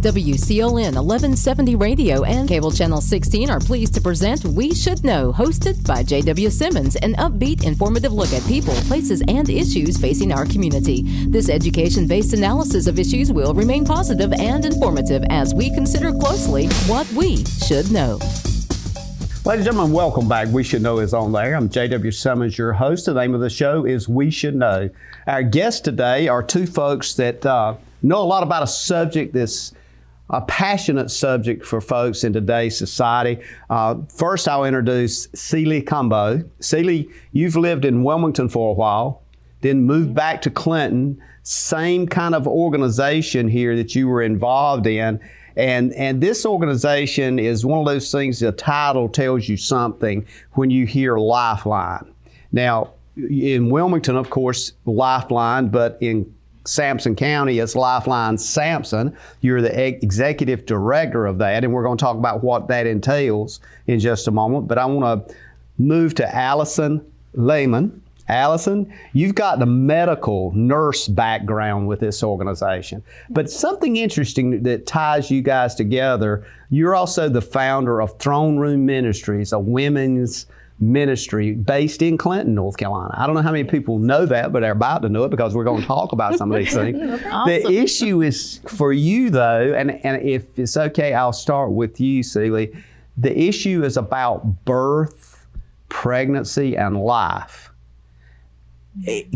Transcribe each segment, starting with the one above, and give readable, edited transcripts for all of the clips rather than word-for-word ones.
WCLN 1170 Radio and Cable Channel 16 are pleased to present We Should Know, hosted by J.W. Simmons, an upbeat, informative look at people, places, and issues facing our community. This education-based analysis of issues will remain positive and informative as we consider closely what we should know. Ladies and gentlemen, welcome back. We Should Know is on there. I'm J.W. Simmons, your host. The name of the show is We Should Know. Our guests today are two folks that know a lot about a subject that's a passionate subject for folks in today's society. First, I'll introduce Celey Cumbo. Celey, you've lived in Wilmington for a while, then moved back to Clinton, same kind of organization here that you were involved in. And this organization is one of those things, the title tells you something when you hear Lifeline. Now, in Wilmington, of course, Lifeline, but in Sampson County, it's Line Sampson. You're the executive director of that, and we're going to talk about what that entails in just a moment. But I want to move to Allyson Lehman. Allyson, you've got the medical nurse background with this organization, but something interesting that ties you guys together, you're also the founder of Throne Room Ministries, a women's ministry based in Clinton, North Carolina. I don't know how many people know that, but they're about to know it because we're going to talk about some of these things. Awesome. The issue is for you, though, and if it's okay, I'll start with you, Celey. The issue is about birth, pregnancy, and life.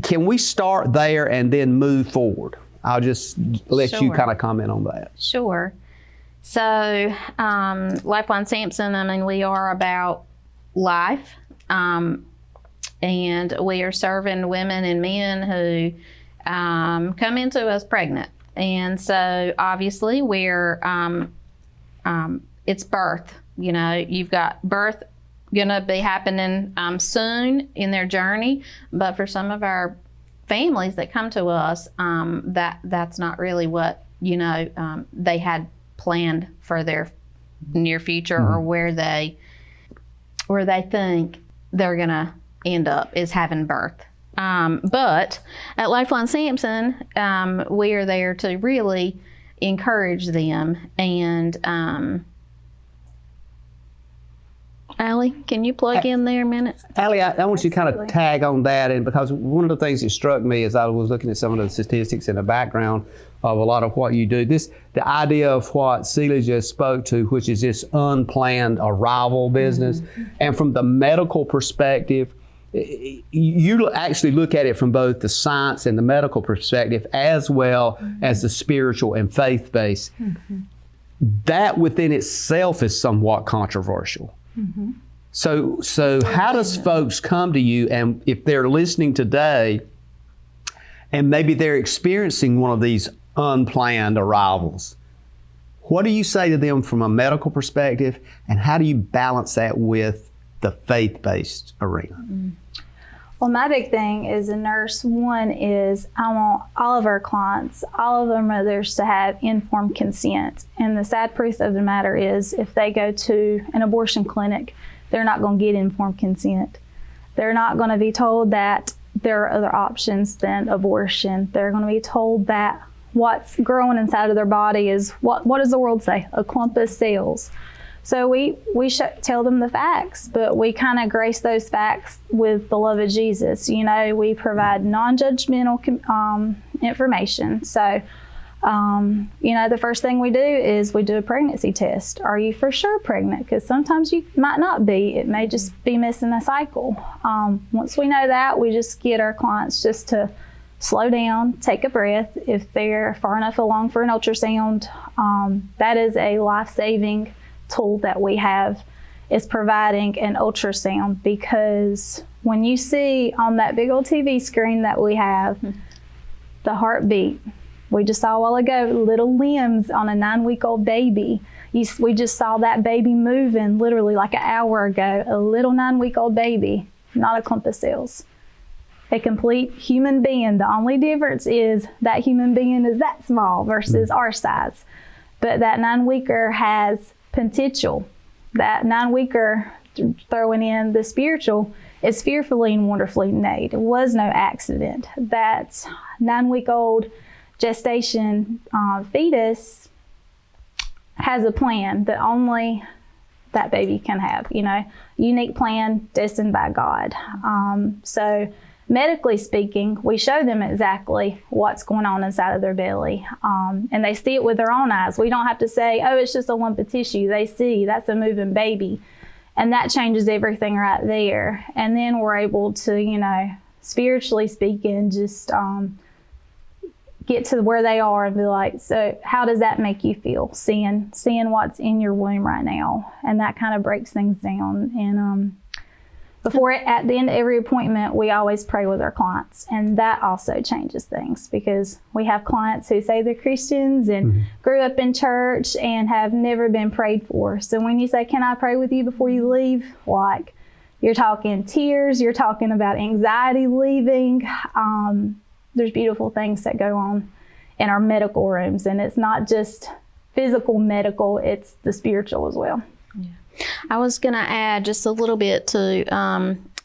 Can we start there and then move forward? I'll just let you kind of comment on that. Sure. So, Line Sampson, I mean, we are about life, and we are serving women and men who come into us pregnant. And so, obviously, we're, it's birth. You know, you've got birth going to be happening soon in their journey, but for some of our families that come to us, that's not really what they had planned for their near future, or where they think they're going to end up is having birth. But at Line Sampson, we are there to really encourage them. And Allie, can you plug in there a minute? Allie, I want you to kind of tag on that, and because one of the things that struck me as I was looking at some of the statistics in the background of a lot of what you do, the idea of what Celey just spoke to, which is this unplanned arrival business. Mm-hmm. And from the medical perspective, you actually look at it from both the science and the medical perspective, as well as the spiritual and faith-based. Mm-hmm. That within itself is somewhat controversial. Mm-hmm. So how does folks come to you, and if they're listening today and maybe they're experiencing one of these unplanned arrivals, what do you say to them from a medical perspective, and how do you balance that with the faith-based arena? Mm-hmm. Well, my big thing as a nurse, one is I want all of our clients, all of our mothers, to have informed consent. And the sad truth of the matter is, if they go to an abortion clinic, they're not going to get informed consent. They're not going to be told that there are other options than abortion. They're going to be told that what's growing inside of their body is, what does the world say? A clump of cells. So we tell them the facts, but we kind of grace those facts with the love of Jesus. You know, we provide non-judgmental information. So, the first thing we do is we do a pregnancy test. Are you for sure pregnant? Because sometimes you might not be. It may just be missing a cycle. Once we know that, we just get our clients just to slow down, take a breath. If they're far enough along for an ultrasound, that is a life-saving tool that we have, is providing an ultrasound, because when you see on that big old TV screen that we have the heartbeat, we just saw a while ago little limbs on a 9-week-old baby. We just saw that baby moving literally like an hour ago, a little 9-week-old baby, not a clump of cells. A complete human being. The only difference is that human being is that small versus our size. But that 9-weeker has potential. That 9-weeker, throwing in the spiritual, is fearfully and wonderfully made. It was no accident. That 9-week-old gestation fetus has a plan that only that baby can have, unique plan destined by God. So medically speaking, we show them exactly what's going on inside of their belly. And they see it with their own eyes. We don't have to say, oh, it's just a lump of tissue. They see that's a moving baby. And that changes everything right there. And then we're able to, spiritually speaking, just get to where they are and be like, so how does that make you feel, seeing what's in your womb right now? And that kind of breaks things down. And at the end of every appointment, we always pray with our clients, and that also changes things, because we have clients who say they're Christians and grew up in church and have never been prayed for. So when you say, can I pray with you before you leave? Like, you're talking tears, you're talking about anxiety leaving. There's beautiful things that go on in our medical rooms, and it's not just physical medical, it's the spiritual as well. Yeah. I was going to add just a little bit to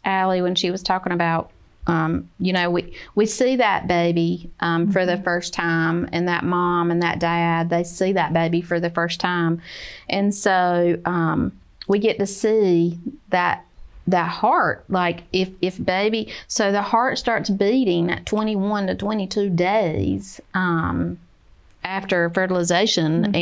Allie when she was talking about, we see that baby for the first time, and that mom and that dad, they see that baby for the first time. And so we get to see that heart, like if baby, so the heart starts beating at 21 to 22 days after fertilization.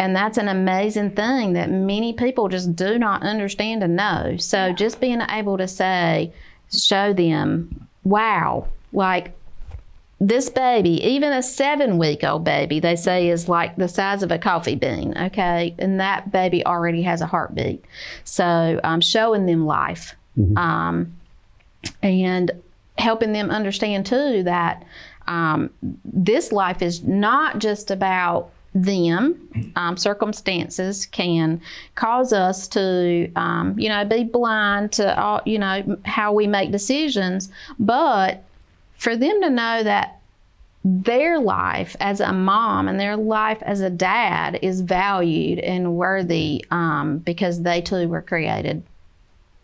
And that's an amazing thing that many people just do not understand and know. So just being able to show them, wow, like this baby, even a 7-week-old baby, they say is like the size of a coffee bean, okay? And that baby already has a heartbeat. So showing them life and helping them understand too that this life is not just about them. Circumstances can cause us to, be blind to, how we make decisions, but for them to know that their life as a mom and their life as a dad is valued and worthy because they too were created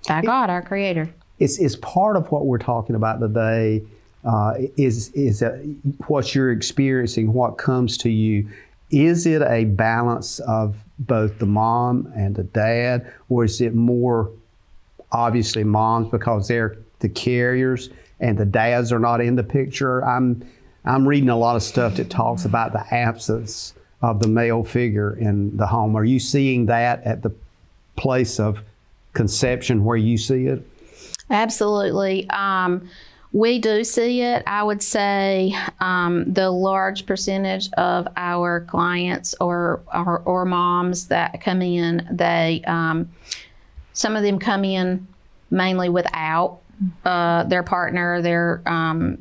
by God, our Creator. It's part of what we're talking about today is what you're experiencing, what comes to you. Is it a balance of both the mom and the dad, or is it more obviously moms because they're the carriers and the dads are not in the picture? I'm reading a lot of stuff that talks about the absence of the male figure in the home. Are you seeing that at the place of conception where you see it? Absolutely. We do see it. I would say the large percentage of our clients or moms that come in, they some of them come in mainly without their partner, their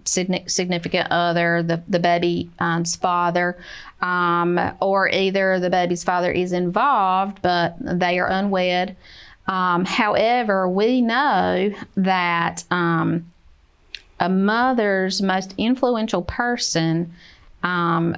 significant other, the baby's father, or either the baby's father is involved, but they are unwed. However, we know that a mother's most influential person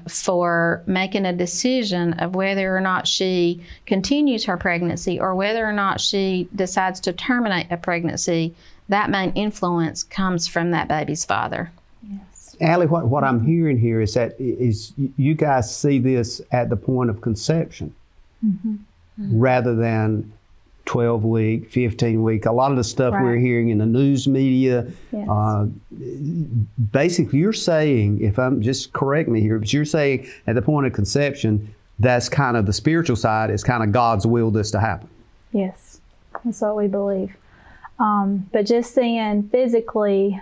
for making a decision of whether or not she continues her pregnancy or whether or not she decides to terminate a pregnancy, that main influence comes from that baby's father. Yes. Allie, what I'm hearing here is that you guys see this at the point of conception rather than 12-week, 15-week. A lot of the stuff we're hearing in the news media, basically you're saying, if I'm just correct me here, but you're saying at the point of conception, that's kind of the spiritual side, is kind of God's will this to happen. Yes, that's what we believe. But just seeing physically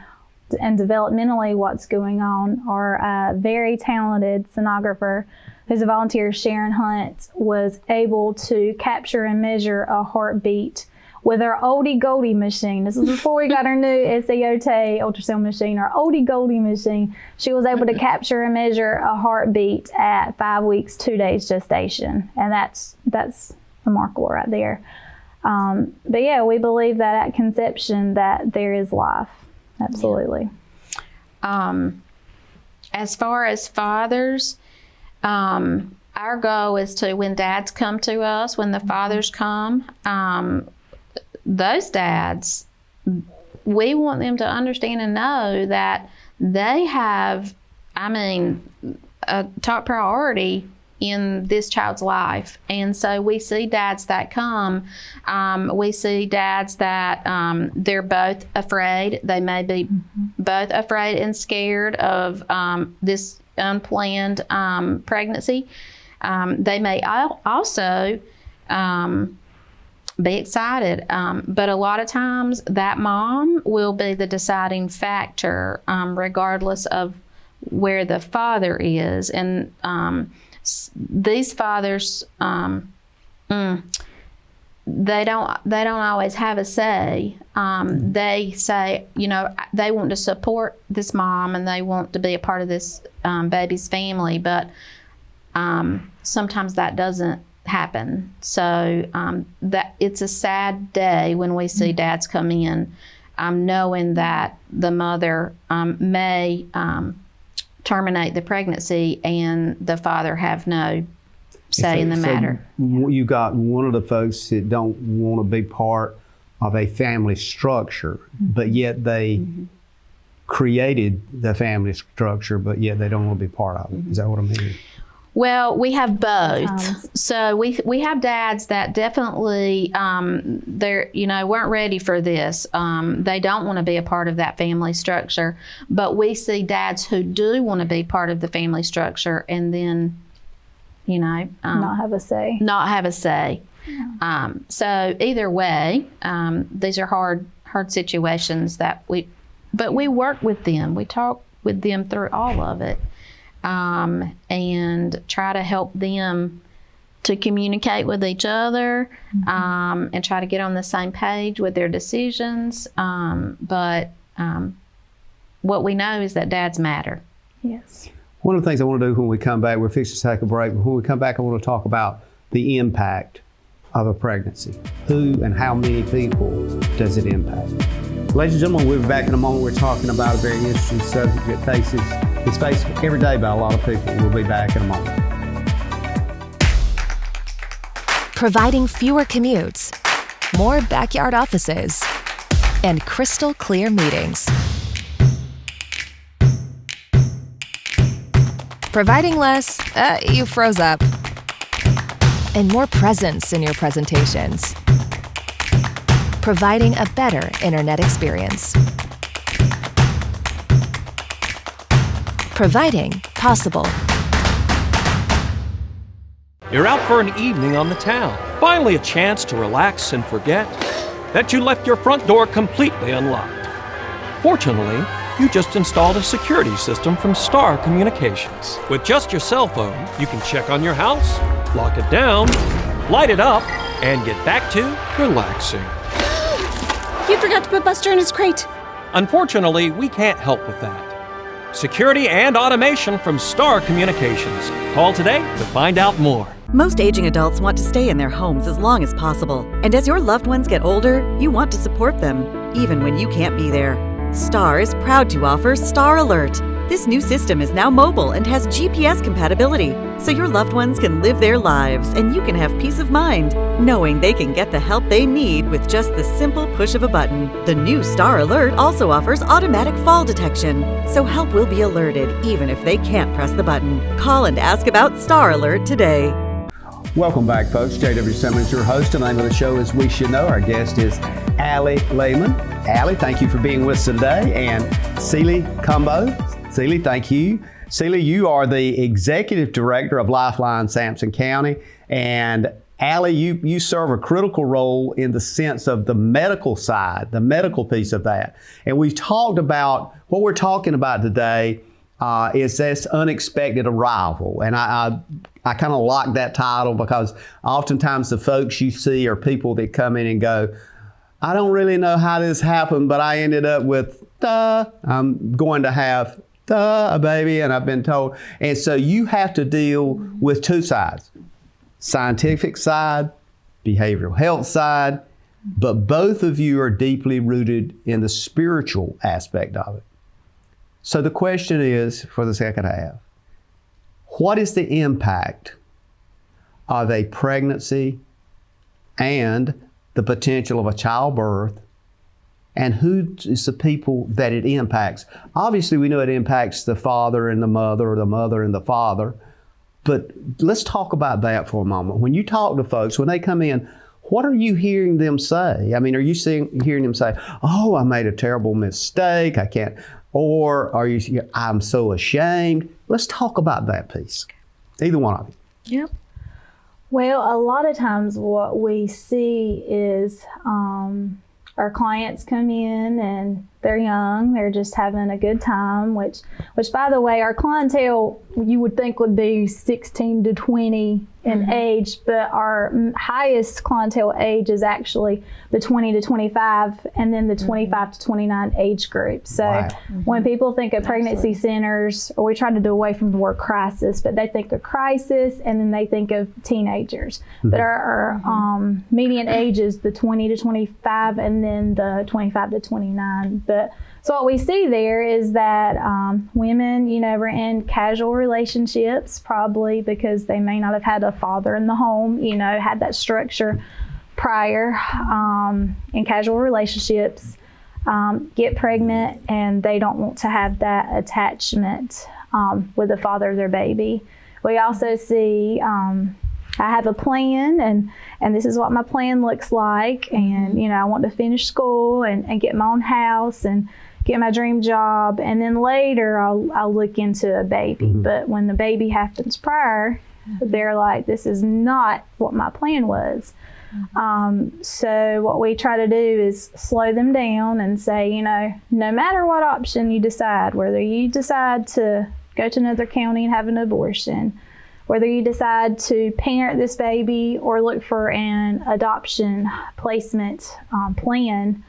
and developmentally what's going on, our very talented sonographer, who's a volunteer, Sharon Hunt, was able to capture and measure a heartbeat with our oldie goldie machine. This is before we got our new SEOT ultrasound machine, our oldie goldie machine. She was able to capture and measure a heartbeat at 5 weeks, 2 days gestation. And that's remarkable right there. But yeah, we believe that at conception that there is life. Absolutely. As far as fathers, our goal is to, when dads come to us, when the fathers come, those dads, we want them to understand and know that they have, a top priority in this child's life. And so we see dads that come. We see dads that they're both afraid. They may be both afraid and scared of this unplanned pregnancy. They may also be excited, but a lot of times that mom will be the deciding factor, regardless of where the father is. And these fathers, they don't always have a say. They say, they want to support this mom and they want to be a part of this baby's family, but sometimes that doesn't happen. So that it's a sad day when we see dads come in, knowing that the mother may terminate the pregnancy and the father have no say in the matter. You got one of the folks that don't want to be part of a family structure, but yet they created the family structure, but yet they don't want to be part of it. Is that what I'm hearing? Well, we have both. So we have dads that definitely they're weren't ready for this. They don't want to be a part of that family structure. But we see dads who do want to be part of the family structure, and then not have a say. Not have a say. Yeah. So either way, these are hard situations but we work with them. We talk with them through all of it. And try to help them to communicate with each other, and try to get on the same page with their decisions. But what we know is that dads matter. Yes. One of the things I want to do when we come back, we're fixing to take a break, but when we come back, I want to talk about the impact of a pregnancy. Who and how many people does it impact? Ladies and gentlemen, we'll be back in a moment. We're talking about a very interesting subject that is faced every day by a lot of people. We'll be back in a moment. Providing fewer commutes, more backyard offices, and crystal clear meetings. Providing less, you froze up, and more presence in your presentations. Providing a better internet experience. Providing possible. You're out for an evening on the town. Finally a chance to relax and forget that you left your front door completely unlocked. Fortunately, you just installed a security system from Star Communications. With just your cell phone, you can check on your house, lock it down, light it up, and get back to relaxing. You forgot to put Buster in his crate. Unfortunately, we can't help with that. Security and automation from Star Communications. Call today to find out more. Most aging adults want to stay in their homes as long as possible. And as your loved ones get older, you want to support them, even when you can't be there. Star is proud to offer Star Alert. This new system is now mobile and has GPS compatibility, so your loved ones can live their lives and you can have peace of mind, knowing they can get the help they need with just the simple push of a button. The new Star Alert also offers automatic fall detection, so help will be alerted even if they can't press the button. Call and ask about Star Alert today. Welcome back, folks. J.W. Simmons, your host. The name of the show is We Should Know. Our guest is Allyson Lehman. Allie, thank you for being with us today. And Celey Cumbo. Celey, thank you. Celey, you are the Executive Director of Line Sampson County. And Allie, you serve a critical role in the sense of the medical side, the medical piece of that. And we've talked about, what we're talking about today is this unexpected arrival. And I kind of like that title because oftentimes the folks you see are people that come in and go, I don't really know how this happened, but I ended up with, I'm going to have a baby, and I've been told. And so you have to deal with two sides, scientific side, behavioral health side, but both of you are deeply rooted in the spiritual aspect of it. So the question is, for the second half, what is the impact of a pregnancy and the potential of a childbirth, and who is the people that it impacts? Obviously, we know it impacts the father and the mother, or the mother and the father, But let's talk about that for a moment. When you talk to folks, when they come in, what are you hearing them say? I mean, are you hearing them say, oh, I made a terrible mistake, I can't, or are you, I'm so ashamed? Let's talk about that piece. Either one of you. Yep. Well, a lot of times what we see is our clients come in and they're young, they're just having a good time, which by the way, our clientele you would think would be 16 to 20 in age, but our highest clientele age is actually the 20 to 25 and then the 25 to 29 age group. So when people think of pregnancy centers, or we try to do away from the word crisis, but they think of crisis and then they think of teenagers. But our median age is the 20 to 25 and then the 25 to 29. But so what we see there is that women, were in casual relationships, probably because they may not have had a father in the home, had that structure prior, in casual relationships, get pregnant, and they don't want to have that attachment with the father of their baby. We also see I have a plan, and this is what my plan looks like, and I want to finish school and get my own house and get my dream job, and then later I'll look into a baby. But when the baby happens prior, they're like, this is not what my plan was. So what we try to do is slow them down and say, no matter what option you decide, whether you decide to go to another county and have an abortion, whether you decide to parent this baby or look for an adoption placement plan,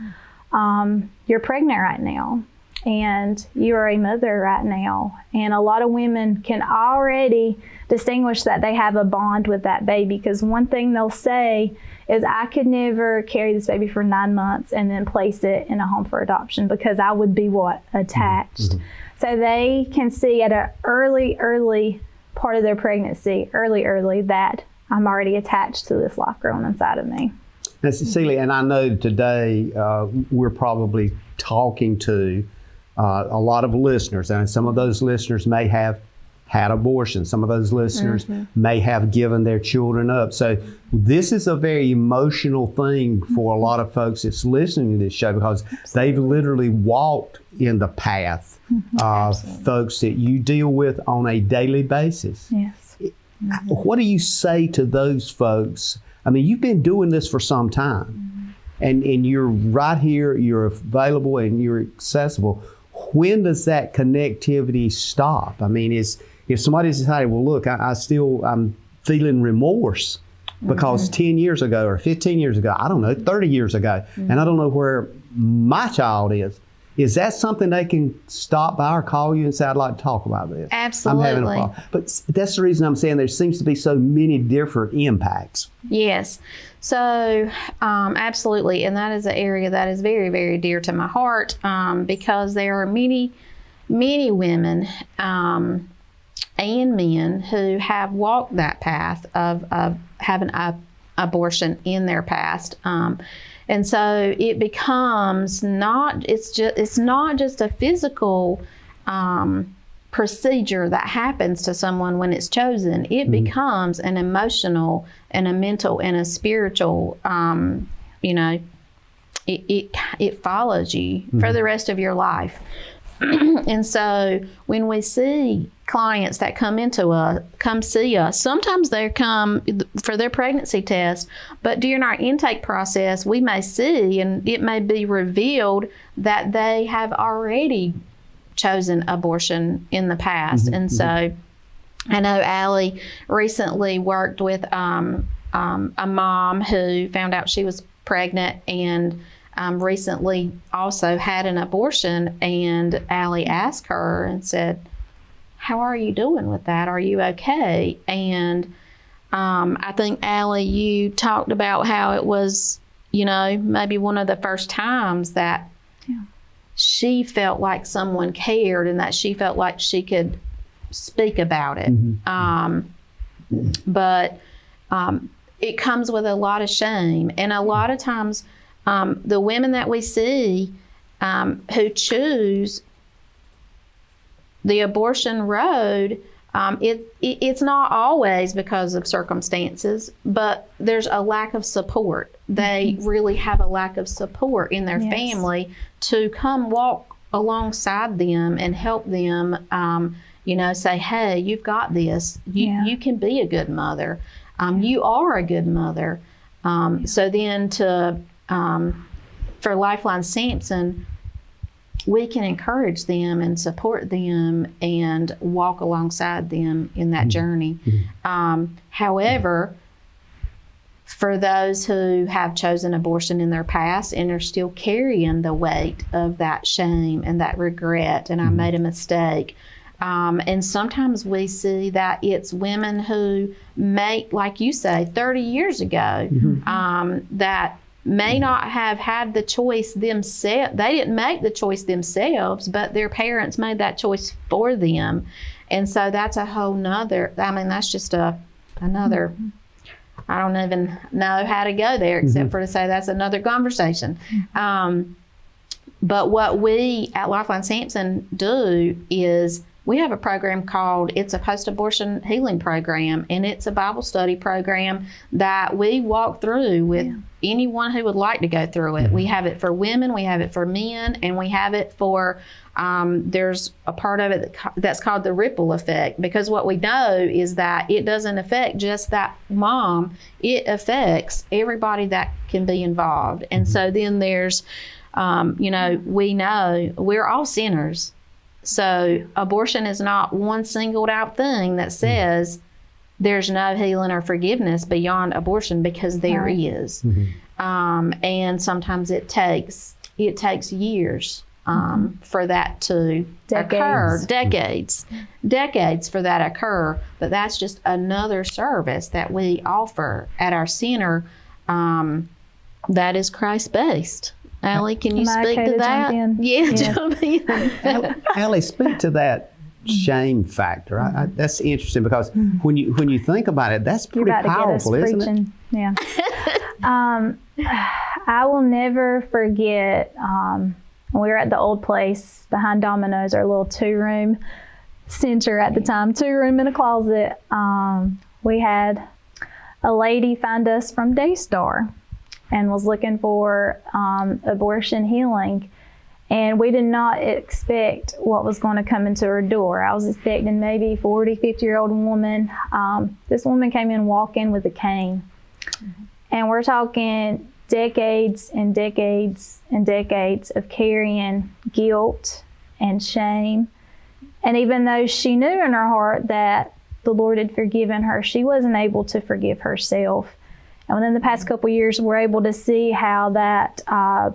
you're pregnant right now and you are a mother right now. And a lot of women can already distinguish that they have a bond with that baby, because one thing they'll say is, I could never carry this baby for 9 months and then place it in a home for adoption, because I would be attached. So they can see at an early part of their pregnancy, early, that I'm already attached to this life growing inside of me. Now, Celey, and I know today we're probably talking to a lot of listeners, and some of those listeners may have had abortions. Some of those listeners may have given their children up. So this is a very emotional thing for a lot of folks that's listening to this show, because they've literally walked in the path of folks that you deal with on a daily basis. Yes. What do you say to those folks? I mean, you've been doing this for some time, and you're right here, you're available, and you're accessible. When does that connectivity stop? I mean, if somebody's decided, well, look, I'm feeling remorse because 10 years ago or 15 years ago, I don't know, 30 years ago, and I don't know where my child is that something they can stop by or call you and say, I'd like to talk about this? Absolutely. I'm having a problem. But that's the reason I'm saying there seems to be so many different impacts. Yes. So, absolutely. And that is an area that is very, very dear to my heart, because there are many, many women and men who have walked that path of having an abortion in their past. And so it becomes it's not just a physical procedure that happens to someone when it's chosen. It becomes an emotional and a mental and a spiritual, it follows you for the rest of your life. And so when we see clients that come see us, sometimes they come for their pregnancy test, but during our intake process, we may see, and it may be revealed, that they have already chosen abortion in the past. And so I know Allie recently worked with a mom who found out she was pregnant and recently also had an abortion, and Allie asked her and said, how are you doing with that? Are you okay? And I think, Allie, you talked about how it was, maybe one of the first times that she felt like someone cared and that she felt like she could speak about it. But it comes with a lot of shame. And a lot of times, the women that we see who choose the abortion road, It's not always because of circumstances, but there's a lack of support. They really have a lack of support in their family to come walk alongside them and help them, say, hey, you've got this. You can be a good mother. You are a good mother. So then for Lifeline Sampson, we can encourage them and support them and walk alongside them in that journey. However, for those who have chosen abortion in their past and are still carrying the weight of that shame and that regret, and I made a mistake, and sometimes we see that it's women who make, like you say, 30 years ago, that may not have had the choice themselves. They didn't make the choice themselves, but their parents made that choice for them. And so that's a whole nother, that's just another, I don't even know how to go there except for to say that's another conversation. But what we at Lifeline Sampson do is we have a program called, it's a post-abortion healing program, and it's a Bible study program that we walk through with anyone who would like to go through it. We have it for women, we have it for men, and we have it for, there's a part of it that's called the ripple effect, because what we know is that it doesn't affect just that mom, it affects everybody that can be involved. And so then there's, we know we're all sinners. So abortion is not one singled out thing that says there's no healing or forgiveness beyond abortion, because there is. And sometimes it takes years for that to occur. Decades for that to occur. But that's just another service that we offer at our center that is Christ-based. Allie, can you speak to that? Jump in. Allie, speak to that shame factor. That's interesting, because when you think about it, that's pretty powerful, isn't it? Yeah. I will never forget we were at the old place behind Domino's, our little 2-room center at the time, 2-room and a closet. We had a lady find us from Daystar and was looking for abortion healing. And we did not expect what was going to come into her door. I was expecting maybe 40, 50-year-old woman. This woman came in walking with a cane. And we're talking decades and decades and decades of carrying guilt and shame. And even though she knew in her heart that the Lord had forgiven her, she wasn't able to forgive herself. And within the past couple of years, we're able to see how that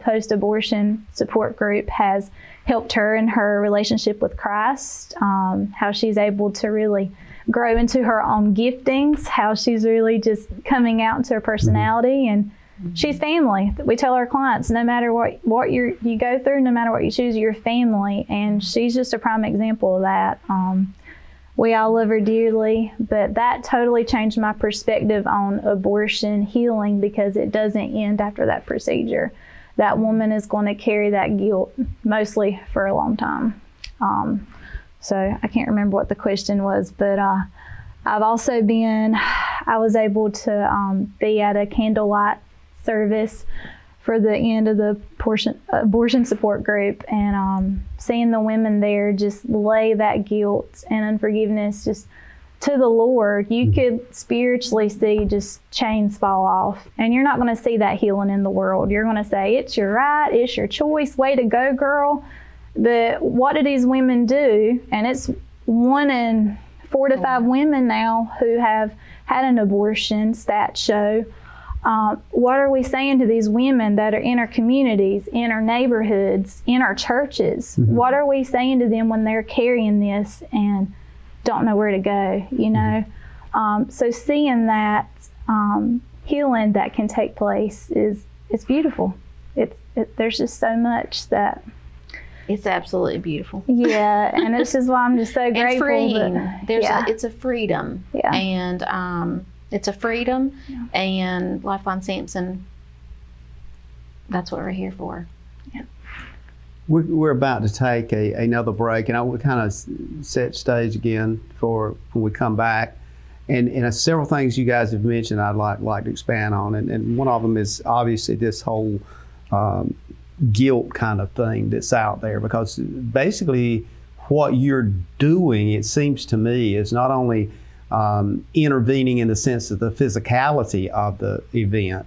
post-abortion support group has helped her in her relationship with Christ, how she's able to really grow into her own giftings, how she's really just coming out into her personality. And she's family. We tell our clients, no matter what you go through, no matter what you choose, you're family. And she's just a prime example of that. We all love her dearly, but that totally changed my perspective on abortion healing, because it doesn't end after that procedure. That woman is going to carry that guilt mostly for a long time. So I can't remember what the question was, but I've also I was able to be at a candlelight service for the end of the abortion support group, and seeing the women there just lay that guilt and unforgiveness just to the Lord. You could spiritually see just chains fall off, and you're not going to see that healing in the world. You're going to say, it's your right, it's your choice, way to go, girl. But what do these women do? And it's 1 in 4 to 5 women now who have had an abortion, stats show. What are we saying to these women that are in our communities, in our neighborhoods, in our churches? What are we saying to them when they're carrying this and don't know where to go, So seeing that healing that can take place it's beautiful. There's just so much that... It's absolutely beautiful. Yeah, and it's just why I'm just so grateful. Freeing. It's a freedom. Yeah. And it's a freedom, and Lifeline Sampson, that's what we're here for. We're about to take another break, and I will kind of set stage again for when we come back. And several things you guys have mentioned I'd like to expand on. And one of them is obviously this whole guilt kind of thing that's out there, because basically what you're doing, it seems to me, is not only intervening in the sense of the physicality of the event,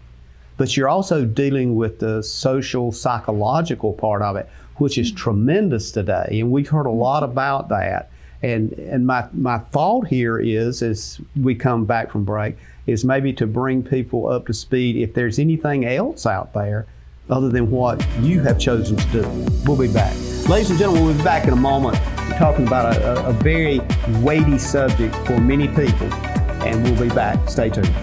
but you're also dealing with the social, psychological part of it, which is tremendous today. And we've heard a lot about that. And my thought here is, as we come back from break, is maybe to bring people up to speed if there's anything else out there other than what you have chosen to do. We'll be back. Ladies and gentlemen, we'll be back in a moment. We're talking about a very weighty subject for many people, and we'll be back. Stay tuned.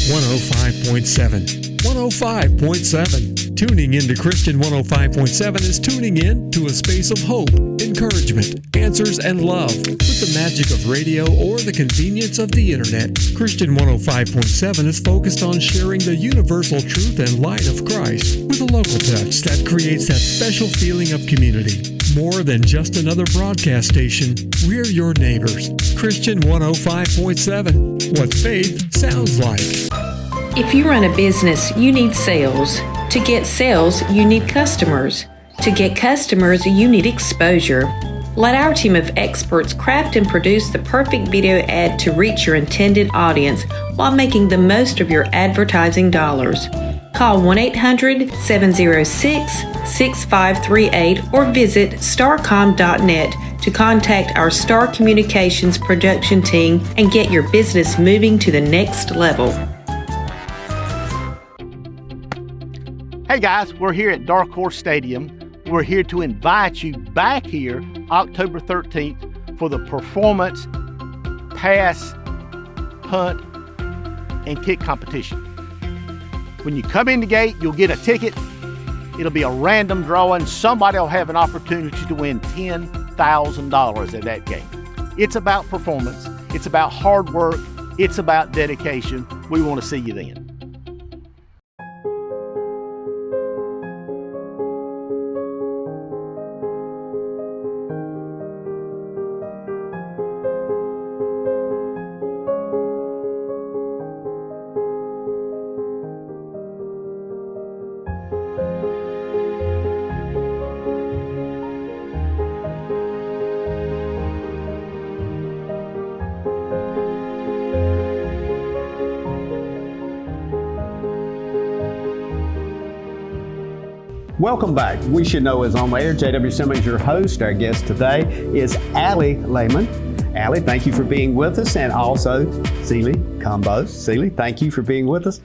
105.7. 105.7. Tuning in to Christian 105.7 is tuning in to a space of hope, encouragement, answers, and love with the magic of radio or the convenience of the internet. Christian 105.7 is focused on sharing the universal truth and light of Christ with a local touch that creates that special feeling of community. More than just another broadcast station, we're your neighbors. Christian 105.7. What faith sounds like. If you run a business, you need sales. To get sales, you need customers. To get customers, you need exposure. Let our team of experts craft and produce the perfect video ad to reach your intended audience while making the most of your advertising dollars. Call 1-800-706-6538 or visit starcom.net to contact our Star Communications production team and get your business moving to the next level. Hey guys, we're here at Dark Horse Stadium. We're here to invite you back here October 13th for the performance, pass, punt, and kick competition. When you come in the gate, you'll get a ticket. It'll be a random drawing. Somebody will have an opportunity to win $10,000 at that game. It's about performance. It's about hard work. It's about dedication. We want to see you then. Welcome back. We Should Know is on the air. J.W. Simmons, your host. Our guest today is Allyson Lehman. Allie, thank you for being with us. And also Celey, Cumbo. Celey, thank you for being with us.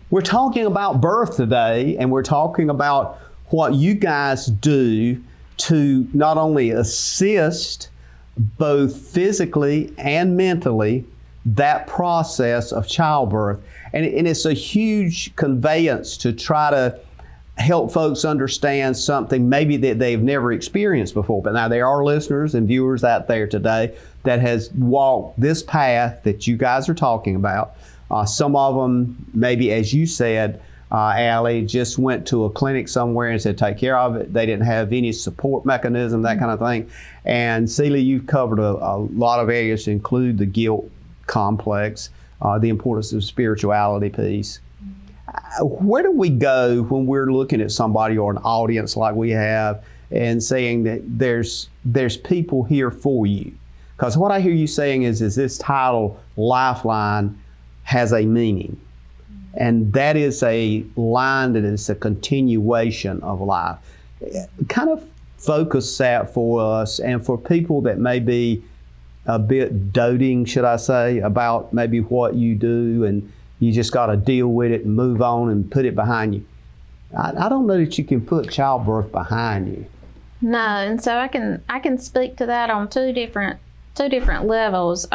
We're talking about birth today, and we're talking about what you guys do to not only assist both physically and mentally that process of childbirth. And it's a huge conveyance to try to help folks understand something maybe that they've never experienced before. But now there are listeners and viewers out there today that has walked this path that you guys are talking about. Some of them, maybe as you said, Allie, just went to a clinic somewhere and said, take care of it. They didn't have any support mechanism, that kind of thing. And Celey, you've covered a lot of areas to include the guilt complex, the importance of spirituality piece. Where do we go when we're looking at somebody or an audience like we have and saying that there's people here for you? Because what I hear you saying is this title, Lifeline, has a meaning. And that is a line that is a continuation of life. Kind of focus that for us and for people that may be a bit doting, should I say, about maybe what you do and you just got to deal with it and move on and put it behind you. I don't know that you can put childbirth behind you. No, and so I can speak to that on two different levels.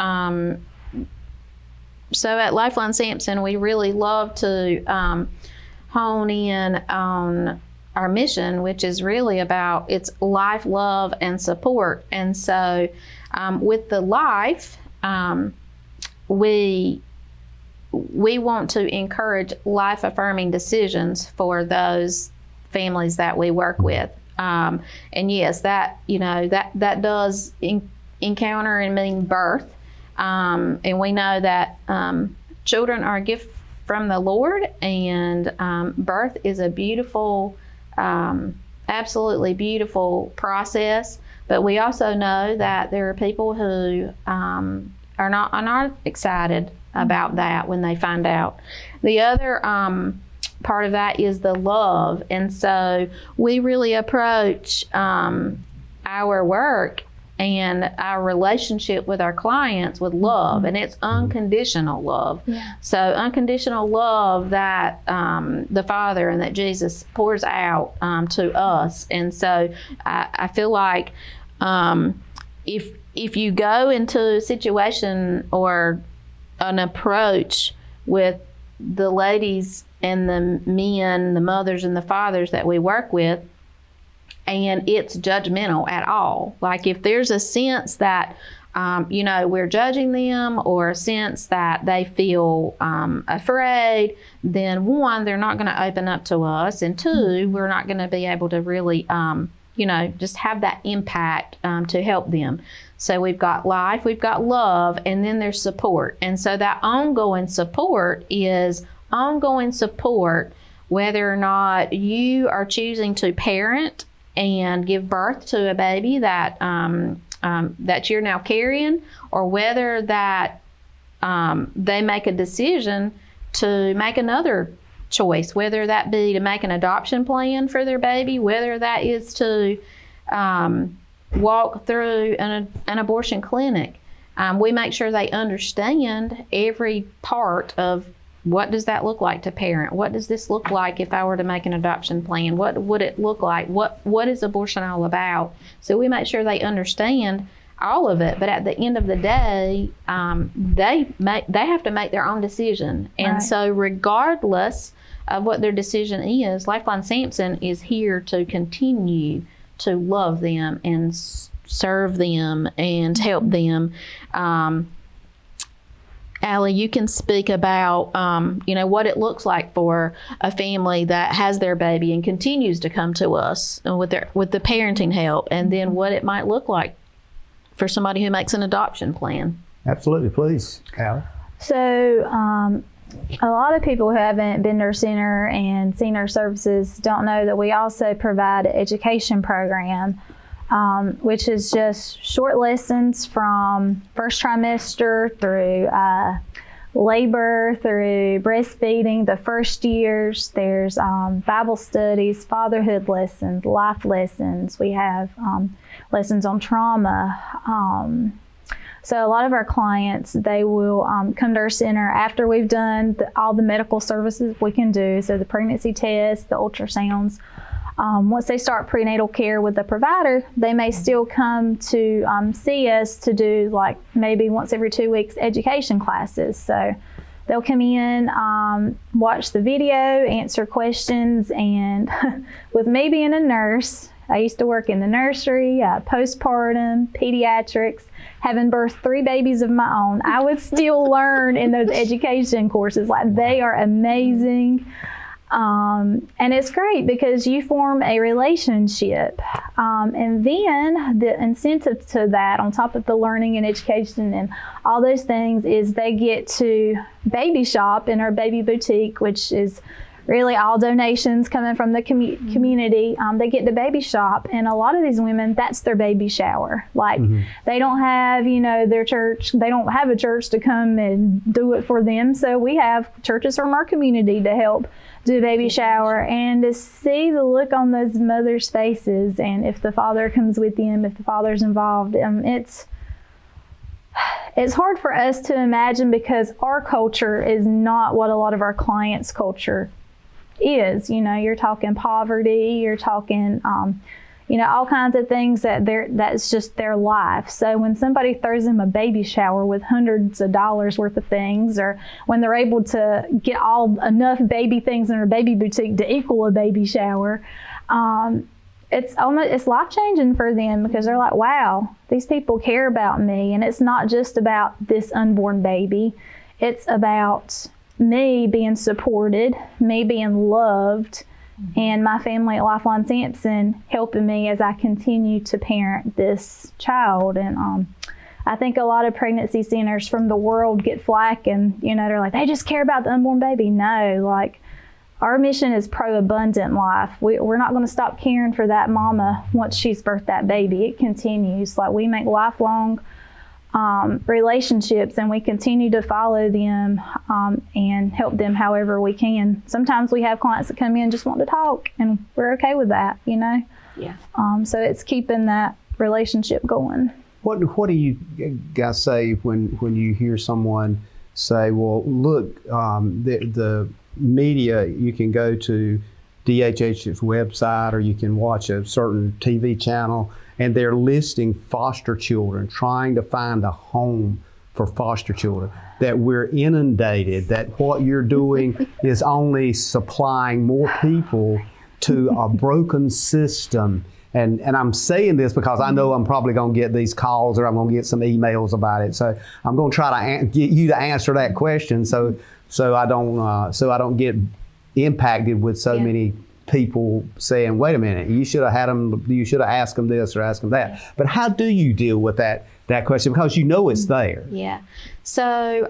So at Line Sampson, we really love to hone in on our mission, which is really about it's life, love, and support. And so with the life, we want to encourage life-affirming decisions for those families that we work with. And yes, that that does encounter and mean birth. And we know that children are a gift from the Lord, and birth is a beautiful, absolutely beautiful process. But we also know that there are people who are not excited about that when they find out. The other part of that is the love, and so we really approach our work and our relationship with our clients with love, and it's unconditional love. Yeah. So unconditional love that the Father and that Jesus pours out to us. And so I feel like if you go into a situation or an approach with the ladies and the men, the mothers and the fathers that we work with, and it's judgmental at all. Like if there's a sense that, we're judging them, or a sense that they feel afraid, then one, they're not going to open up to us, and two, we're not going to be able to really, just have that impact to help them. So we've got life, we've got love, and then there's support. And so that ongoing support is ongoing support, whether or not you are choosing to parent and give birth to a baby that that you're now carrying, or whether that they make a decision to make another choice, whether that be to make an adoption plan for their baby, whether that is to walk through an abortion clinic. We make sure they understand every part of what does that look like to parent? What does this look like if I were to make an adoption plan? What would it look like? What is abortion all about? So we make sure they understand all of it. But at the end of the day, they have to make their own decision. And so regardless of what their decision is, Lifeline Sampson is here to continue to love them and serve them and help them. Allie, you can speak about, what it looks like for a family that has their baby and continues to come to us with the parenting help, and then what it might look like for somebody who makes an adoption plan. Absolutely, please, Allie. So, a lot of people who haven't been to our center and seen our services don't know that we also provide an education program, which is just short lessons from first trimester through labor, through breastfeeding, the first years. There's Bible studies, fatherhood lessons, life lessons. We have lessons on trauma. So a lot of our clients, they will come to our center after we've done all the medical services we can do, so the pregnancy tests, the ultrasounds. Once they start prenatal care with the provider, they may still come to see us to do like maybe once every 2 weeks education classes. So they'll come in, watch the video, answer questions, and with me being a nurse, I used to work in the nursery, postpartum, pediatrics, having birthed 3 babies of my own. I would still learn in those education courses. Like, they are amazing. And it's great because you form a relationship. And then the incentive to that, on top of the learning and education and all those things, is they get to baby shop in our baby boutique, which is really all donations coming from the community. They get to baby shop, and a lot of these women, that's their baby shower. Like, they don't have, their church, they don't have a church to come and do it for them. So we have churches from our community to help do a baby shower, and to see the look on those mothers' faces, and if the father comes with them, if the father's involved, it's hard for us to imagine, because our culture is not what a lot of our clients' culture is. You're talking poverty, you're talking all kinds of things that's just their life. So when somebody throws them a baby shower with hundreds of dollars worth of things, or when they're able to get enough baby things in their baby boutique to equal a baby shower, it's life-changing for them, because they're like, wow, these people care about me. And it's not just about this unborn baby. It's about me being supported, me being loved, and my family at Line Sampson helping me as I continue to parent this child. And I think a lot of pregnancy centers from the world get flack, and they're like, they just care about the unborn baby. No, like, our mission is pro-abundant life. We're not going to stop caring for that mama once she's birthed that baby. It continues. Like, we make lifelong relationships, and we continue to follow them and help them however we can. Sometimes we have clients that come in just want to talk, and we're okay with that, Yeah. So it's keeping that relationship going. What do you guys say when you hear someone say, well, look, the media, you can go to DHH's website or you can watch a certain TV channel, and they're listing foster children, trying to find a home for foster children, that we're inundated, that what you're doing is only supplying more people to a broken system. And I'm saying this because I know I'm probably going to get these calls, or I'm going to get some emails about it. So I'm going to try to get you to answer that question, so I don't get impacted with so many people saying, wait a minute, you should have asked them this or asked them that. But how do you deal with that question? Because it's there. Yeah. So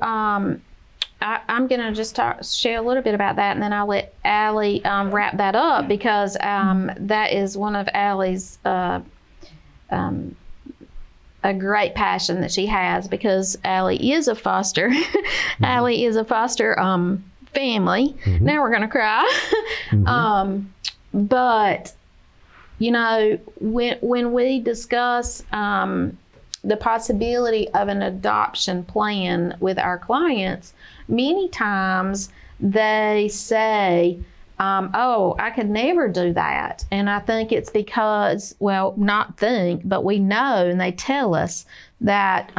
I'm going to just share a little bit about that, and then I'll let Allie wrap that up, because that is one of Allie's a great passion that she has, because Allie is a foster. Allie is a foster family. Now we're going to cry. But when we discuss the possibility of an adoption plan with our clients, many times they say, I could never do that. And I think it's because, but we know, and they tell us that,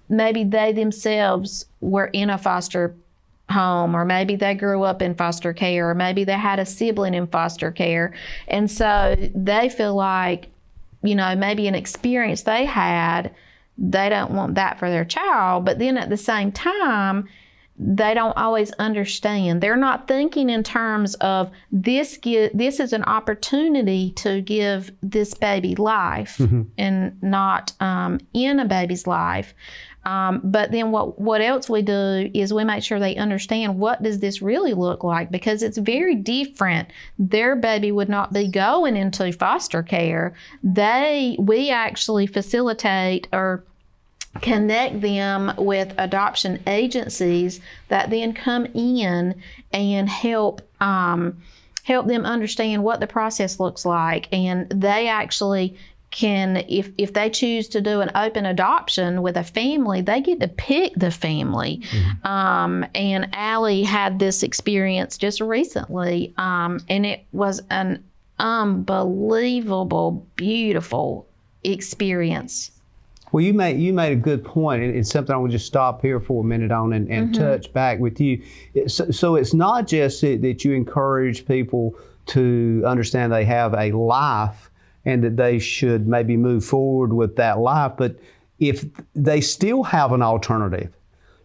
maybe they themselves were in a foster home, or maybe they grew up in foster care, or maybe they had a sibling in foster care. And so they feel like, maybe an experience they had, they don't want that for their child. But then at the same time, they don't always understand. They're not thinking in terms of this is an opportunity to give this baby life, and not in a baby's life. But then what else we do is we make sure they understand, what does this really look like? Because it's very different. Their baby would not be going into foster care. We actually facilitate or connect them with adoption agencies that then come in and help them understand what the process looks like. And they actually can, if they choose to do an open adoption with a family, they get to pick the family. And Allie had this experience just recently, and it was an unbelievable, beautiful experience. Well, you made a good point, and it's something I will just stop here for a minute on and touch back with you. So it's not just that you encourage people to understand they have a life and that they should maybe move forward with that life, but if they still have an alternative,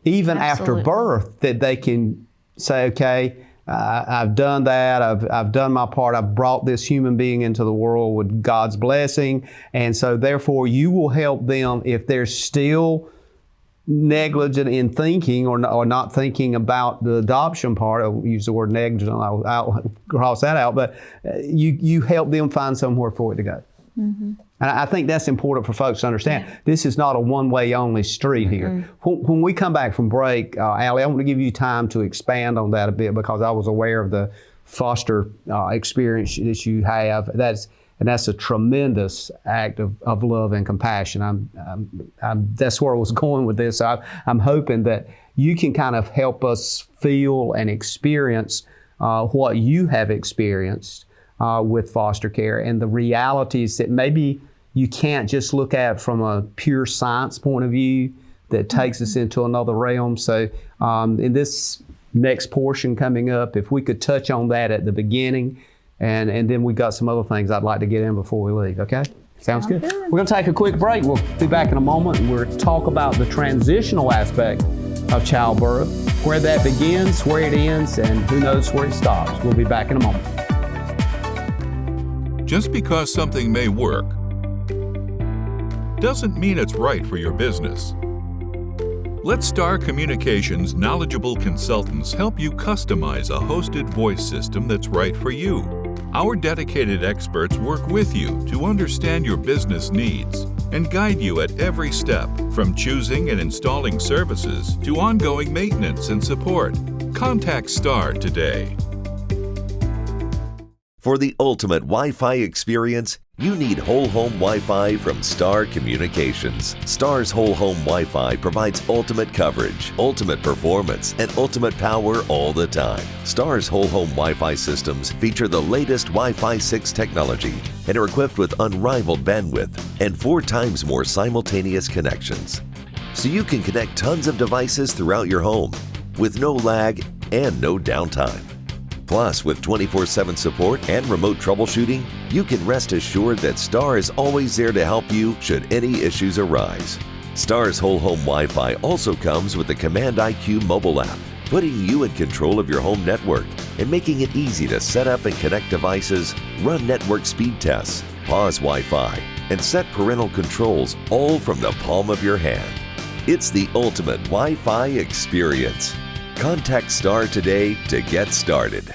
even after birth, that they can say, okay, I've done that, I've done my part, I've brought this human being into the world with God's blessing, and so therefore you will help them if they're still negligent in thinking or not thinking about the adoption part. I'll use the word negligent, I'll cross that out, but you help them find somewhere for it to go. And I think that's important for folks to understand. This is not a one-way only street here. When we come back from break, Allie, I want to give you time to expand on that a bit, because I was aware of the foster experience that you have. That's a tremendous act of love and compassion. That's where I was going with this. I'm hoping that you can kind of help us feel and experience what you have experienced with foster care, and the realities that maybe you can't just look at from a pure science point of view that takes us into another realm. So in this next portion coming up, if we could touch on that at the beginning, and then we got some other things I'd like to get in before we leave, okay? Sounds good. We're going to take a quick break. We'll be back in a moment, and we'll talk about the transitional aspect of childbirth, where that begins, where it ends, and who knows where it stops. We'll be back in a moment. Just because something may work doesn't mean it's right for your business. Let Star Communications' knowledgeable consultants help you customize a hosted voice system that's right for you. Our dedicated experts work with you to understand your business needs and guide you at every step, from choosing and installing services to ongoing maintenance and support. Contact Star today. For the ultimate Wi-Fi experience, you need whole home Wi-Fi from Star Communications. Star's whole home Wi-Fi provides ultimate coverage, ultimate performance, and ultimate power all the time. Star's whole home Wi-Fi systems feature the latest Wi-Fi 6 technology and are equipped with unrivaled bandwidth and 4 times more simultaneous connections. So you can connect tons of devices throughout your home with no lag and no downtime. Plus, with 24/7 support and remote troubleshooting, you can rest assured that Star is always there to help you should any issues arise. Star's whole home Wi-Fi also comes with the Command IQ mobile app, putting you in control of your home network and making it easy to set up and connect devices, run network speed tests, pause Wi-Fi, and set parental controls all from the palm of your hand. It's the ultimate Wi-Fi experience. Contact Star today to get started.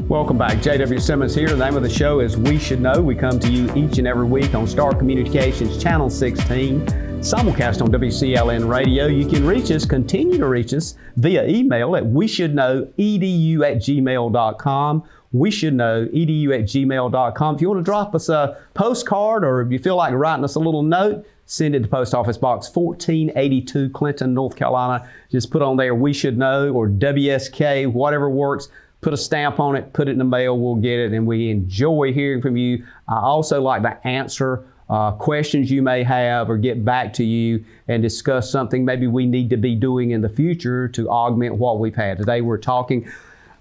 Welcome back. J.W. Simmons here. The name of the show is We Should Know. We come to you each and every week on Star Communications Channel 16, simulcast on WCLN Radio. You can reach us, continue to reach us via email at weshouldknowedu@gmail.com. weshouldknowedu@gmail.com. If you want to drop us a postcard, or if you feel like writing us a little note, send it to Post Office Box 1482, Clinton, North Carolina. Just put on there We Should Know or WSK, whatever works. Put a stamp on it, put it in the mail, we'll get it, and we enjoy hearing from you. I also like to answer questions you may have or get back to you and discuss something maybe we need to be doing in the future to augment what we've had. Today we're talking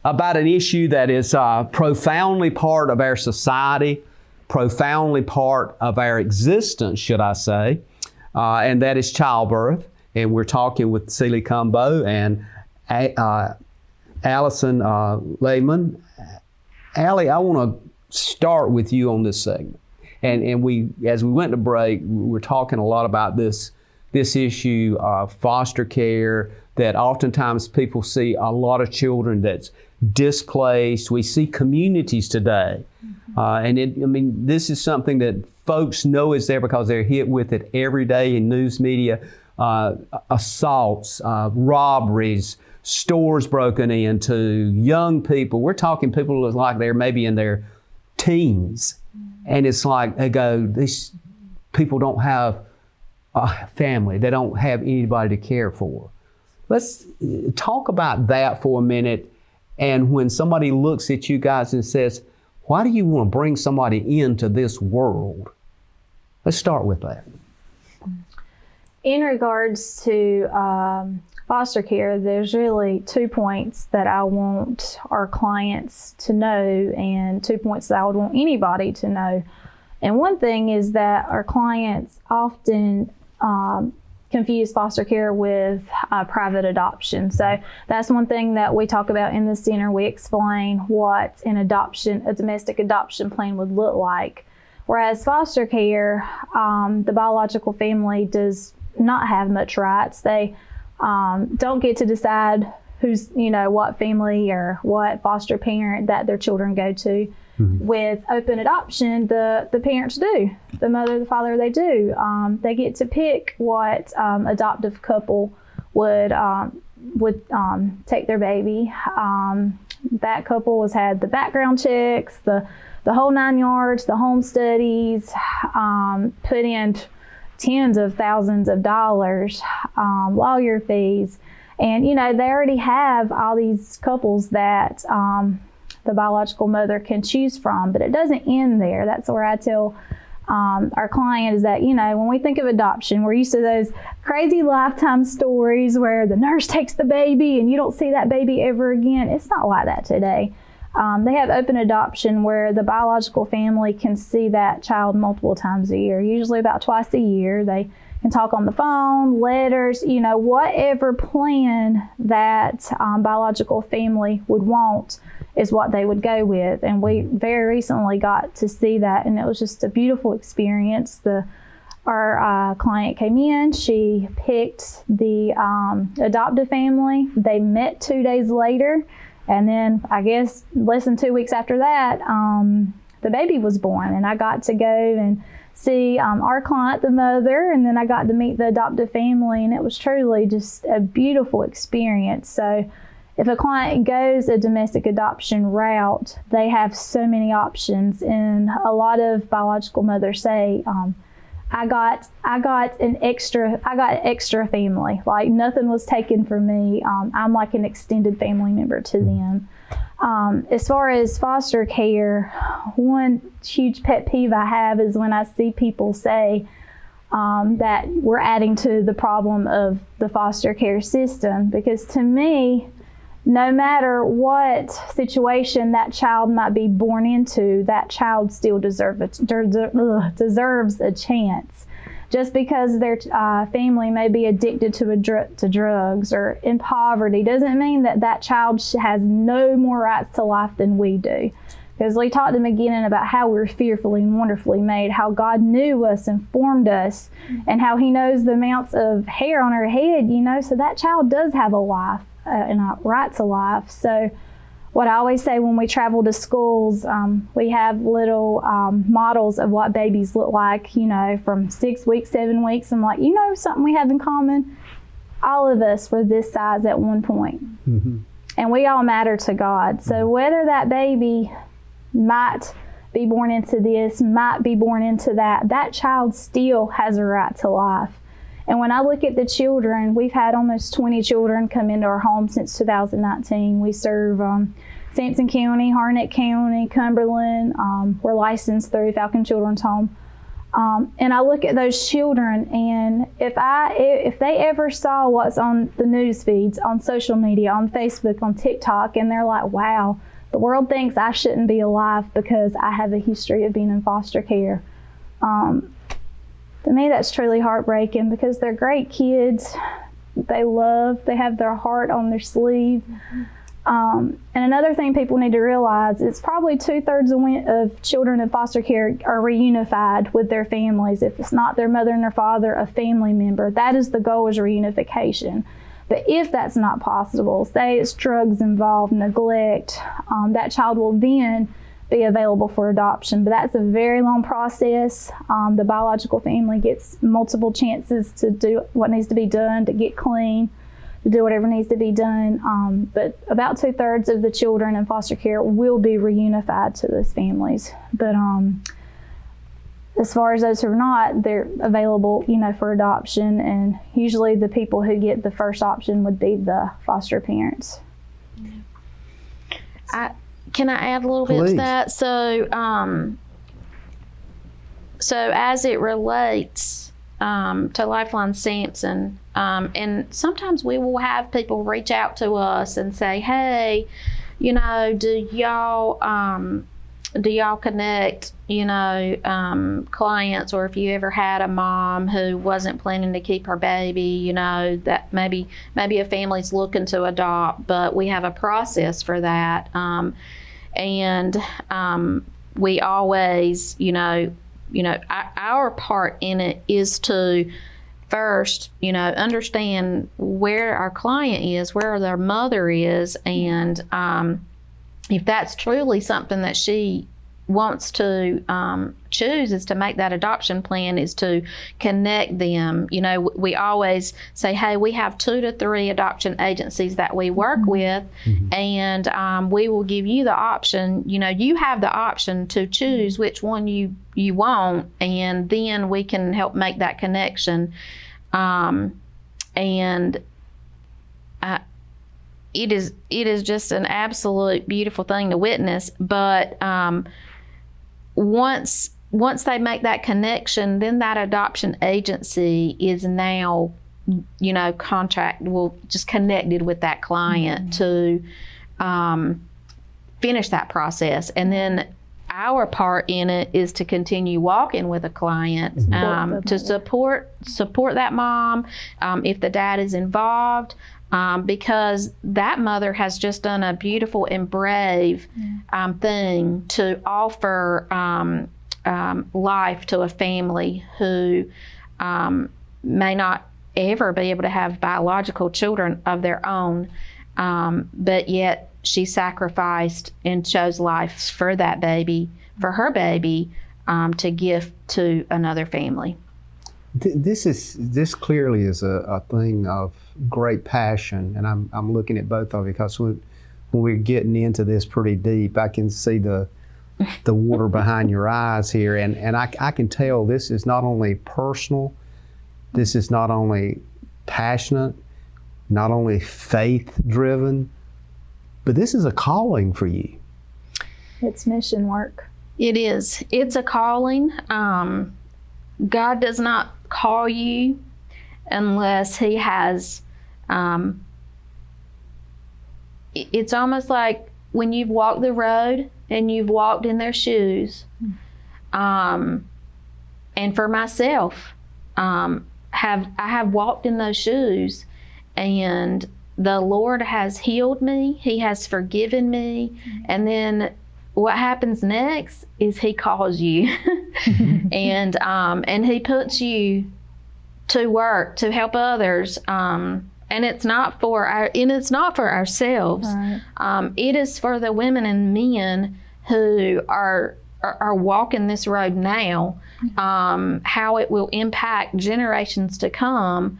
about an issue that is profoundly part of our society, profoundly part of our existence, should I say, and that is childbirth. And we're talking with Celey Cumbo and Allyson Lehman. Allie, I want to start with you on this segment. And we, as we went to break, we're talking a lot about this issue of foster care, that oftentimes people see a lot of children that's displaced. We see communities today. This is something that folks know is there because they're hit with it every day in news media. Assaults, robberies, stores broken into, young people. We're talking people who look like they're maybe in their teens. And it's like they go, these people don't have a family. They don't have anybody to care for. Let's talk about that for a minute. And when somebody looks at you guys and says, why do you want to bring somebody into this world? Let's start with that. In regards to foster care, there's really 2 points that I want our clients to know, and 2 points that I would want anybody to know. And one thing is that our clients often confuse foster care with private adoption. So that's one thing that we talk about in the center. We explain what a domestic adoption plan would look like. Whereas foster care, the biological family does not have much rights. They don't get to decide who's, what family or what foster parent that their children go to. Mm-hmm. With open adoption, the parents do. The mother, the father, they do. They get to pick what adoptive couple would take their baby. That couple has had the background checks, the whole 9 yards, the home studies, put in tens of thousands of dollars lawyer fees. And, they already have all these couples that the biological mother can choose from, but it doesn't end there. That's where I tell our client is that, when we think of adoption, we're used to those crazy Lifetime stories where the nurse takes the baby and you don't see that baby ever again. It's not like that today. They have open adoption where the biological family can see that child multiple times a year, usually about twice a year. They can talk on the phone, letters, whatever plan that biological family would want is what they would go with. And we very recently got to see that, and it was just a beautiful experience. Our client came in, she picked the adoptive family. They met 2 days later, and then I guess less than 2 weeks after that, the baby was born, and I got to go and see our client, the mother, and then I got to meet the adoptive family, and it was truly just a beautiful experience. So if a client goes a domestic adoption route, they have so many options, and a lot of biological mothers say, I got an extra family. Like nothing was taken from me. I'm like an extended family member to them. As far as foster care, one huge pet peeve I have is when I see people say that we're adding to the problem of the foster care system, because to me, no matter what situation that child might be born into, that child still deserves a chance. Just because their family may be addicted to drugs or in poverty doesn't mean that that child has no more rights to life than we do. Because we talked in the beginning about how we're fearfully and wonderfully made, how God knew us and formed us, and how He knows the amounts of hair on our head, so that child does have a life and a right to life. So what I always say when we travel to schools, we have little models of what babies look like, from 6 weeks, 7 weeks. I'm like, something we have in common? All of us were this size at one point. Mm-hmm. And we all matter to God. So whether that baby might be born into this, might be born into that, that child still has a right to life. And when I look at the children, we've had almost 20 children come into our home since 2019. We serve Sampson County, Harnett County, Cumberland. We're licensed through Falcon Children's Home. And I look at those children, and if they ever saw what's on the news feeds, on social media, on Facebook, on TikTok, and they're like, wow, the world thinks I shouldn't be alive because I have a history of being in foster care. To me, that's truly heartbreaking, because they're great kids. They have their heart on their sleeve. And another thing people need to realize is probably 2/3 of children in foster care are reunified with their families. If it's not their mother and their father, a family member. That is the goal, is reunification. But if that's not possible, say it's drugs involved, neglect, that child will then be available for adoption. But that's a very long process. The biological family gets multiple chances to do what needs to be done, to get clean, to do whatever needs to be done. But about 2/3 of the children in foster care will be reunified to those families. But as far as those who are not, they're available, for adoption. And usually the people who get the first option would be the foster parents. Can I add a little bit to that? So as it relates to Line Sampson, and sometimes we will have people reach out to us and say, hey, do y'all connect, clients, or if you ever had a mom who wasn't planning to keep her baby, that maybe a family's looking to adopt, but we have a process for that. And we always, our part in it is to first, understand where our client is, where their mother is, and if that's truly something that she wants to choose, is to make that adoption plan, is to connect them. We always say, hey, we have 2 to 3 adoption agencies that we work with, and we will give you the option. You have the option to choose which one you want, and then we can help make that connection. and it is just an absolute beautiful thing to witness. But once they make that connection, then that adoption agency is now, just connected with that client to finish that process. And then our part in it is to continue walking with a client, to support that mom if the dad is involved, because that mother has just done a beautiful and brave thing to offer life to a family who may not ever be able to have biological children of their own, but yet she sacrificed and chose life for that baby, for her baby, to give to another family. This clearly is a thing of great passion, and I'm looking at both of you, because when we're getting into this pretty deep, I can see the water behind your eyes here, and I can tell this is not only personal, this is not only passionate, not only faith-driven, but this is a calling for you. It's mission work. It is. It's a calling. God does not call you unless He has, it's almost like when you've walked the road and you've walked in their shoes. And for myself, I have walked in those shoes, and the Lord has healed me. He has forgiven me. And then what happens next is He calls you and He puts you to work to help others. And it's not for ourselves. Right. It is for the women and men who are walking this road now, how it will impact generations to come.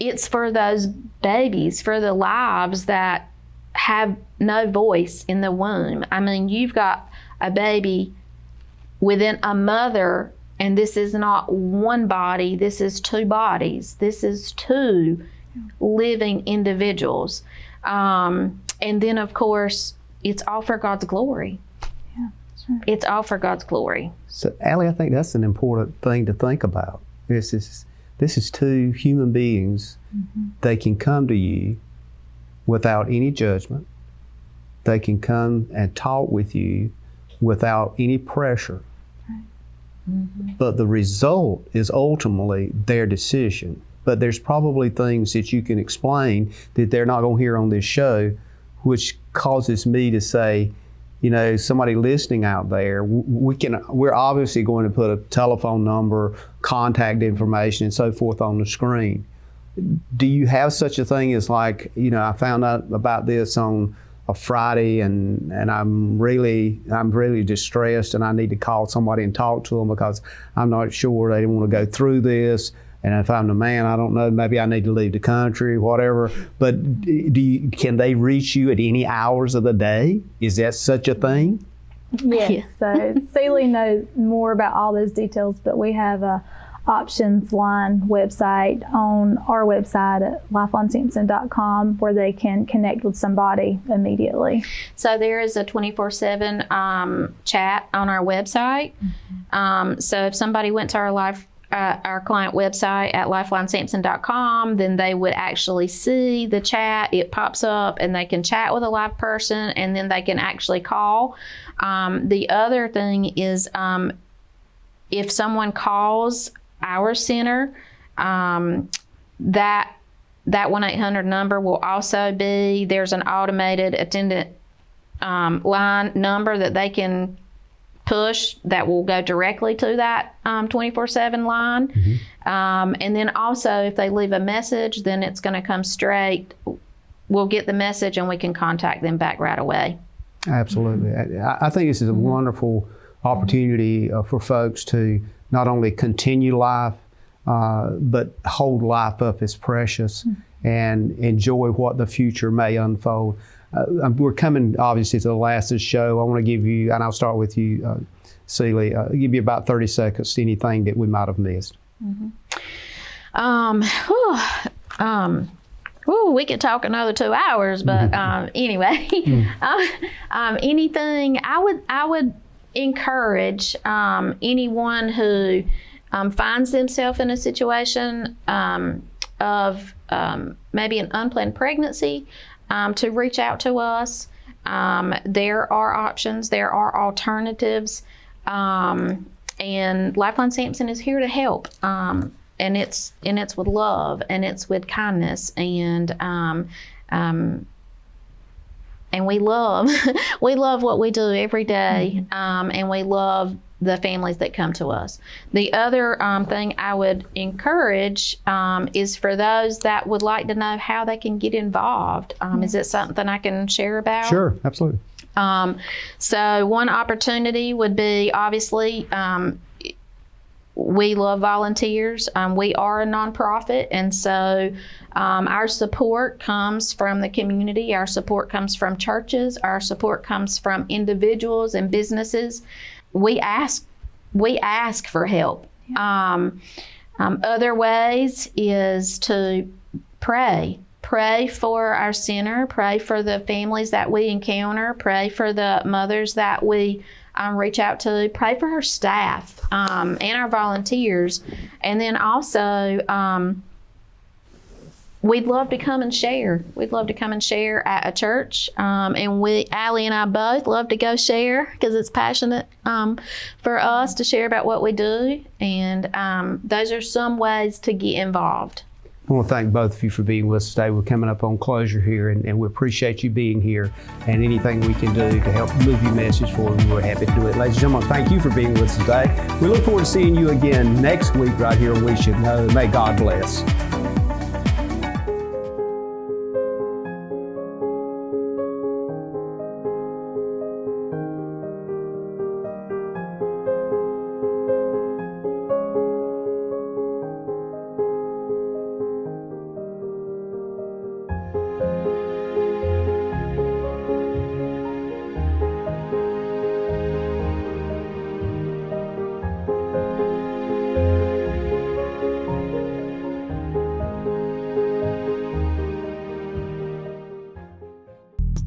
It's for those babies, for the lives that have no voice in the womb. I mean, you've got a baby within a mother, and this is not one body, this is two bodies. This is two living individuals. And then, of course, it's all for God's glory. Yeah, that's right. It's all for God's glory. So, Allie, I think that's an important thing to think about. This is two human beings. They can come to you without any judgment. They can come and talk with you without any pressure. But the result is ultimately their decision. But there's probably things that you can explain that they're not going to hear on this show, which causes me to say, somebody listening out there, we're obviously going to put a telephone number, contact information, and so forth on the screen. Do you have such a thing as like, I found out about this on a Friday and I'm really distressed and I need to call somebody and talk to them because I'm not sure they want to go through this. And if I'm the man, I don't know, maybe I need to leave the country, whatever. But can they reach you at any hours of the day? Is that such a thing? Yes. So Celey knows more about all those details, but we have a options line website on our website at lifelinesampson.com where they can connect with somebody immediately. So there is a 24/7 chat on our website. So if somebody went to our client website at lifelinesampson.com, then they would actually see the chat. It pops up and they can chat with a live person, and then they can actually call. The other thing is if someone calls our center, that 1-800 number will also be, there's an automated attendant line number that they can push that will go directly to that 24/7 line. And then also if they leave a message, then it's going to come straight. We'll get the message and we can contact them back right away. Absolutely. I think this is a wonderful opportunity for folks to not only continue life, but hold life up as precious and enjoy what the future may unfold. We're coming, obviously, to the last of the show. I want to give you, and I'll start with you, Celey, give you about 30 seconds to anything that we might have missed. We could talk another 2 hours, but anyway, anything I would encourage anyone who finds themselves in a situation of maybe an unplanned pregnancy to reach out to us. There are options, there are alternatives, and Lifeline Sampson is here to help. And it's with love, and it's with kindness, and we love we love what we do every day, and we love the families that come to us. The other thing I would encourage is for those that would like to know how they can get involved. Is it something I can share about? Sure, absolutely. So one opportunity would be, obviously, we love volunteers. We are a nonprofit, and so our support comes from the community. Our support comes from churches. Our support comes from individuals and businesses. We ask for help. Other ways is to pray. Pray for our center. Pray for the families that we encounter. Pray for the mothers that we reach out to. Pray for our staff and our volunteers. And then also, we'd love to come and share. We'd love to come and share at a church. And Allie and I both love to go share because it's passionate for us to share about what we do. And those are some ways to get involved. I want to thank both of you for being with us today. We're coming up on closure here, and we appreciate you being here, and anything we can do to help move your message forward, we're happy to do it. Ladies and gentlemen, thank you for being with us today. We look forward to seeing you again next week right here on We Should Know. May God bless.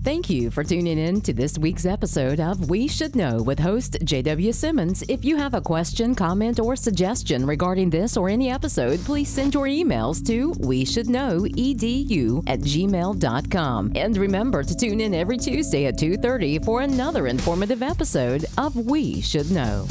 Thank you for tuning in to this week's episode of We Should Know with host J.W. Simmons. If you have a question, comment, or suggestion regarding this or any episode, please send your emails to weshouldknowedu@gmail.com. And remember to tune in every Tuesday at 2:30 for another informative episode of We Should Know.